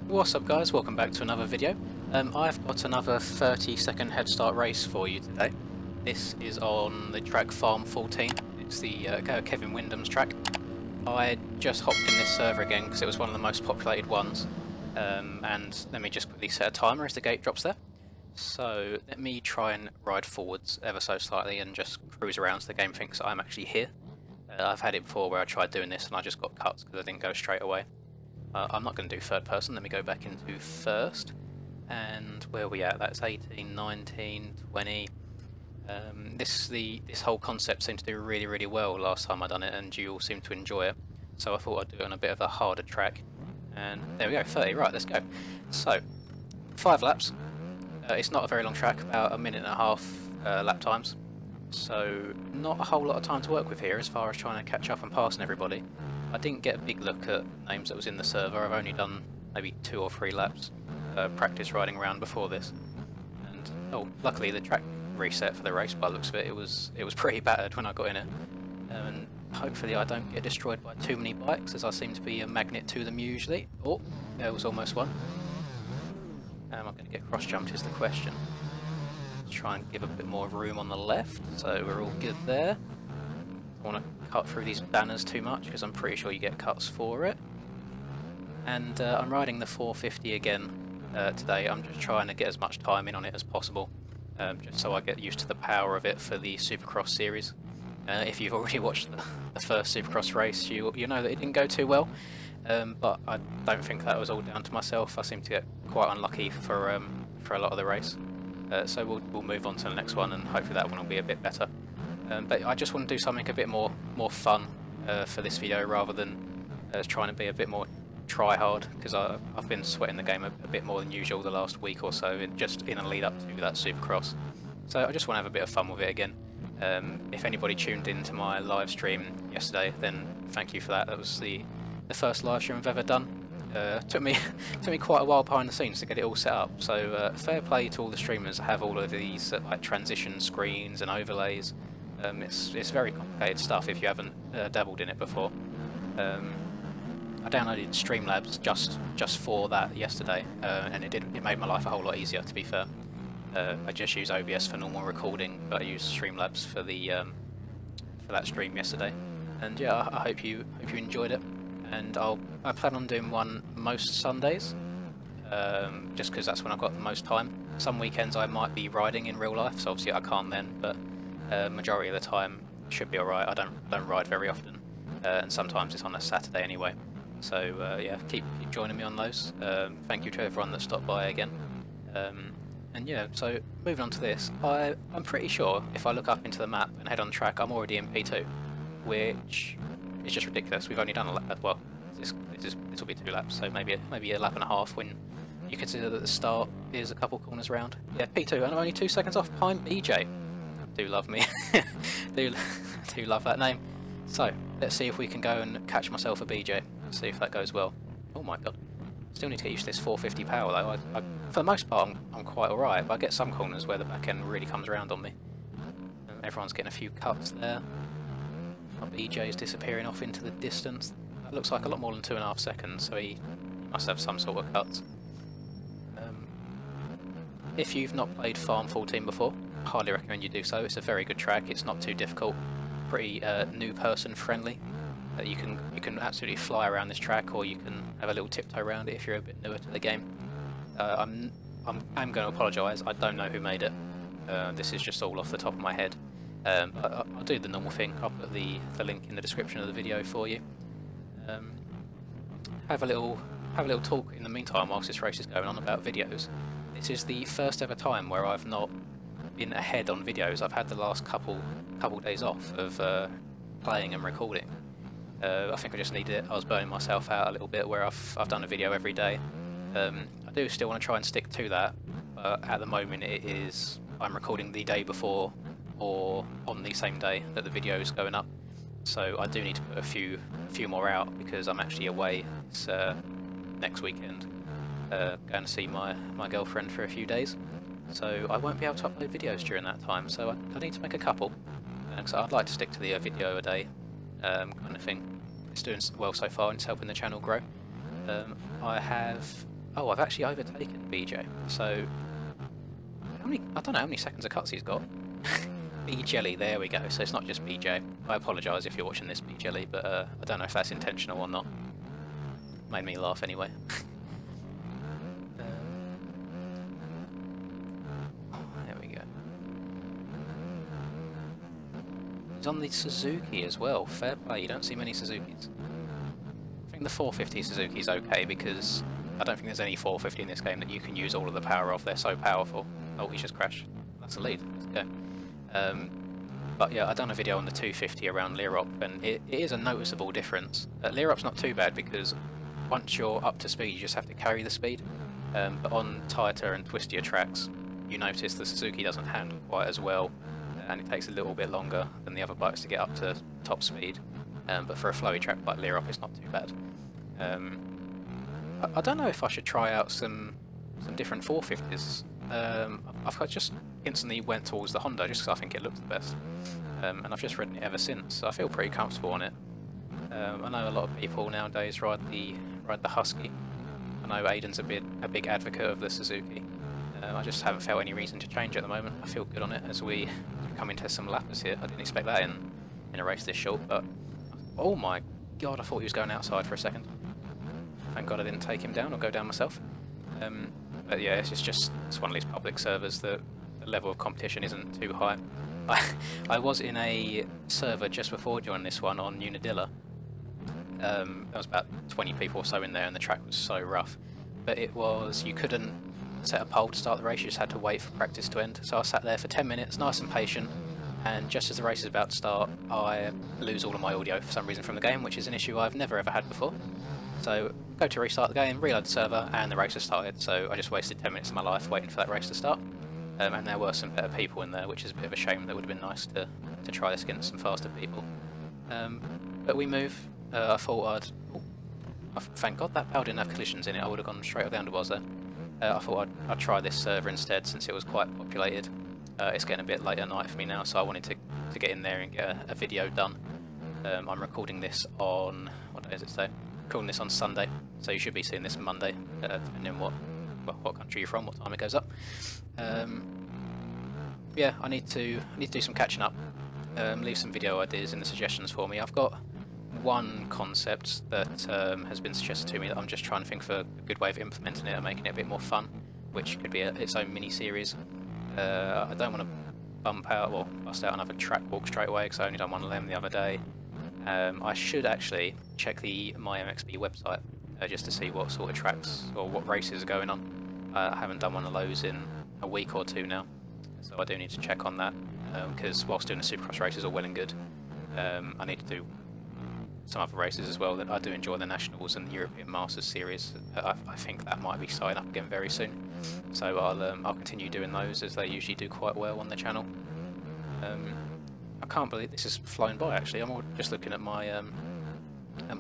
What's up guys, welcome back to another video. I've got another 30-second head start race for you today. This is on the track Farm 14, it's the Kevin Wyndham's track. I just hopped in this server again because it was one of the most populated ones, and let me just quickly set a timer as the gate drops there. So let me try and ride forwards ever so slightly and just cruise around so the game thinks I'm actually here. I've had it before where I tried doing this and I just got cuts because I didn't go straight away. I'm not going to do third person, let me go back into first. And where are we at? That's 18, 19, 20. This whole concept seemed to do really well last time I done it, and you all seem to enjoy it. So I thought I'd do it on a bit of a harder track. And there we go, 30, right, let's go. So, 5 laps. It's not a very long track, about a minute and a half lap times. So, not a whole lot of time to work with here as far as trying to catch up and passing everybody. I didn't get a big look at names that was in the server. I've only done maybe 2 or 3 laps practice riding around before this. And oh, luckily the track reset for the race by the looks of it. It was pretty battered when I got in it. And hopefully I don't get destroyed by too many bikes, as I seem to be a magnet to them usually. Oh, there was almost one. Am I going to get cross jumped is the question. Let's try and give a bit more room on the left, so we're all good there. I want to cut through these banners too much because I'm pretty sure you get cuts for it. And I'm riding the 450 again today. I'm just trying to get as much time in on it as possible, just so I get used to the power of it for the Supercross series. If you've already watched the first Supercross race, you know that it didn't go too well, but I don't think that was all down to myself. I seem to get quite unlucky for a lot of the race. So we'll move on to the next one, and hopefully that one will be a bit better. But I just want to do something a bit more fun for this video, rather than trying to be a bit more try-hard, because I've been sweating the game a bit more than usual the last week or so, just in a lead up to that Supercross. So I just want to have a bit of fun with it again. If anybody tuned into my live stream yesterday, then thank you for that. That was the first live stream I've ever done. Took me quite a while behind the scenes to get it all set up, so fair play to all the streamers that have all of these like transition screens and overlays. It's very complicated stuff if you haven't dabbled in it before. I downloaded Streamlabs just for that yesterday, and it made my life a whole lot easier, to be fair. I just use OBS for normal recording, but I use Streamlabs for for that stream yesterday. And yeah, I hope you enjoyed it. And I plan on doing one most Sundays, just because that's when I've got the most time. Some weekends I might be riding in real life, so obviously I can't then, but majority of the time should be alright. I don't ride very often, and sometimes it's on a Saturday anyway. So yeah, keep joining me on those. Thank you to everyone that stopped by again. And yeah, so moving on to this, I'm pretty sure if I look up into the map and head on track, I'm already in P2, which is just ridiculous. We've only done a lap. Well, this will be 2 laps, so maybe a lap and a half when you consider that the start is a couple corners round. Yeah, P2, and I'm only 2 seconds off behind BJ. Do love me. do love that name. So let's see if we can go and catch myself a BJ. See if that goes well. Oh my god. Still need to get used to this 450 power though. For the most part I'm quite alright, but I get some corners where the back end really comes around on me. Everyone's getting a few cuts there. My BJ is disappearing off into the distance. That looks like a lot more than 2.5 seconds, so he must have some sort of cuts. If you've not played Farm 14 before, I highly recommend you do so. It's a very good track, it's not too difficult, pretty new person friendly. You can absolutely fly around this track, or you can have a little tiptoe around it if you're a bit newer to the game. I'm going to apologise, I don't know who made it. This is just all off the top of my head. I'll do the normal thing. I'll put the link in the description of the video for you. Have a little talk in the meantime whilst this race is going on about videos. This is the first ever time where I've not been ahead on videos. I've had the last couple days off of playing and recording. I think I just needed it. I was burning myself out a little bit where I've done a video every day. I do still want to try and stick to that, but at the moment I'm recording the day before or on the same day that the video is going up. So I do need to put a few more out because I'm actually away. It's next weekend, going to see my girlfriend for a few days. So I won't be able to upload videos during that time. So I need to make a couple. So I'd like to stick to the video a day kind of thing. It's doing well so far and it's helping the channel grow. I have Oh, I've actually overtaken BJ. So, I don't know how many seconds of cuts he's got. B Jelly, there we go. So it's not just BJ. I apologise if you're watching this, B Jelly, but I don't know if that's intentional or not. Made me laugh anyway. There we go. He's on the Suzuki as well. Fair play, you don't see many Suzukis. I think the 450 Suzuki is okay because I don't think there's any 450 in this game that you can use all of the power of. They're so powerful. Oh, he's just crashed. That's a lead. Let's go. But yeah, I've done a video on the 250 around Lirop, and it is a noticeable difference. Lirop's not too bad because once you're up to speed, you just have to carry the speed. But on tighter and twistier tracks, you notice the Suzuki doesn't handle quite as well, and it takes a little bit longer than the other bikes to get up to top speed. But for a flowy track like Lirop, it's not too bad. I don't know if I should try out some different 450s. I've just instantly went towards the Honda just because I think it looks the best, and I've just ridden it ever since, so I feel pretty comfortable on it. I know a lot of people nowadays ride the Husky. I know Aiden's a big advocate of the Suzuki. I just haven't felt any reason to change at the moment. I feel good on it as we come into some lappers here. I didn't expect that in a race this short, but oh my god, I thought he was going outside for a second. Thank god I didn't take him down or go down myself. But yeah, it's one of these public servers that the level of competition isn't too high. I was in a server just before joining this one on Unadilla. There was about 20 people or so in there, and the track was so rough. But you couldn't set a pole to start the race, you just had to wait for practice to end. So I sat there for 10 minutes, nice and patient, and just as the race is about to start, I lose all of my audio for some reason from the game, which is an issue I've never ever had before. So go to restart the game, reload the server, and the race has started. So I just wasted 10 minutes of my life waiting for that race to start. And there were some better people in there, which is a bit of a shame. That would have been nice to try this against some faster people. But we move. I thought thank God that power didn't have collisions in it. I would have gone straight up the handlebars there. I thought I'd try this server instead since it was quite populated. It's getting a bit late at night for me now, so I wanted to get in there and get a video done. I'm recording this on, what day is it today? Recording this on Sunday, so you should be seeing this Monday, depending on what country you're from, what time it goes up. Yeah, I need to do some catching up. Leave some video ideas in the suggestions for me. I've got one concept that has been suggested to me that I'm just trying to think of a good way of implementing it and making it a bit more fun, which could be its own mini-series. I don't want to bust out another track walk straight away because I only done one of them the other day. I should actually check the MyMXB website just to see what sort of tracks or what races are going on. I haven't done one of those in a week or two now, so I do need to check on that, because whilst doing the Supercross races are well and good, I need to do some other races as well. That I do enjoy the Nationals and the European Masters series. I think that might be starting up again very soon, so I'll continue doing those as they usually do quite well on the channel. I can't believe this has flown by actually. I'm just looking at my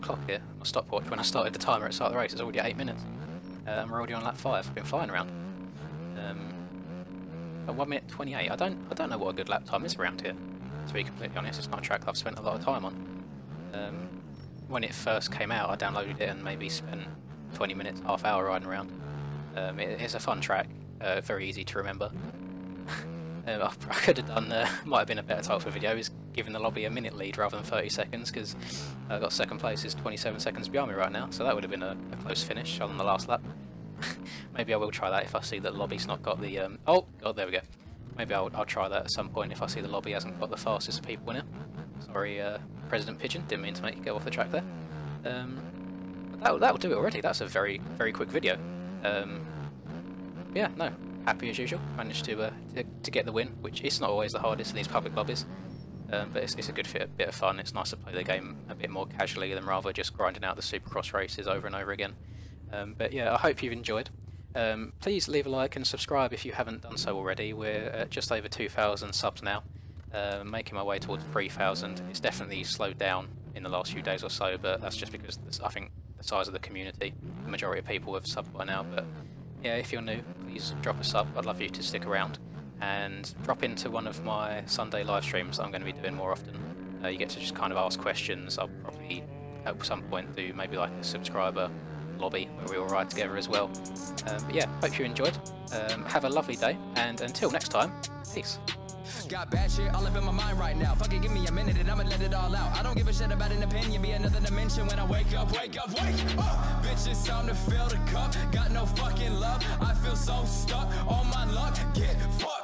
clock here, my stopwatch. When I started the timer at the start of the race, it's already 8 minutes. And we're already on lap 5. I've been flying around. At 1 minute 28. I don't know what a good lap time is around here. To be completely honest, it's not a track I've spent a lot of time on. When it first came out, I downloaded it and maybe spent 20 minutes, half hour riding around. It's a fun track, very easy to remember. I could have done, might have been a better title for the video, is giving the lobby a minute lead rather than 30 seconds, because I got second place is 27 seconds behind me right now, so that would have been a close finish on the last lap. Maybe I will try that if I see that the lobby's not got the, oh god, there we go. Maybe I'll try that at some point if I see the lobby hasn't got the fastest people in it. Sorry, President Pigeon, didn't mean to make you go off the track there. That'll do it already. That's a very, very quick video. Yeah, no, happy as usual. Managed to get the win, which is not always the hardest in these public lobbies. But it's a good bit of fun. It's nice to play the game a bit more casually than rather just grinding out the Supercross races over and over again. But yeah, I hope you've enjoyed. Please leave a like and subscribe if you haven't done so already. We're at just over 2,000 subs now, making my way towards 3,000. It's definitely slowed down in the last few days or so, but that's just because I think the size of the community, the majority of people have subbed by now. But yeah, if you're new, please drop a sub. I'd love you to stick around and drop into one of my Sunday live streams that I'm going to be doing more often. You get to just kind of ask questions. I'll probably at some point do maybe like a subscriber lobby where we all ride together as well. But yeah, hope you enjoyed. Have a lovely day, and until next time, peace. Got bad shit all up in my mind right now. Fuck it, give me a minute and I'ma let it all out. I don't give a shit about an opinion, be another dimension when I wake up, wake up, wake up. Bitch, it's time to fill the cup. Got no fucking love, I feel so stuck on my luck. Get fucked.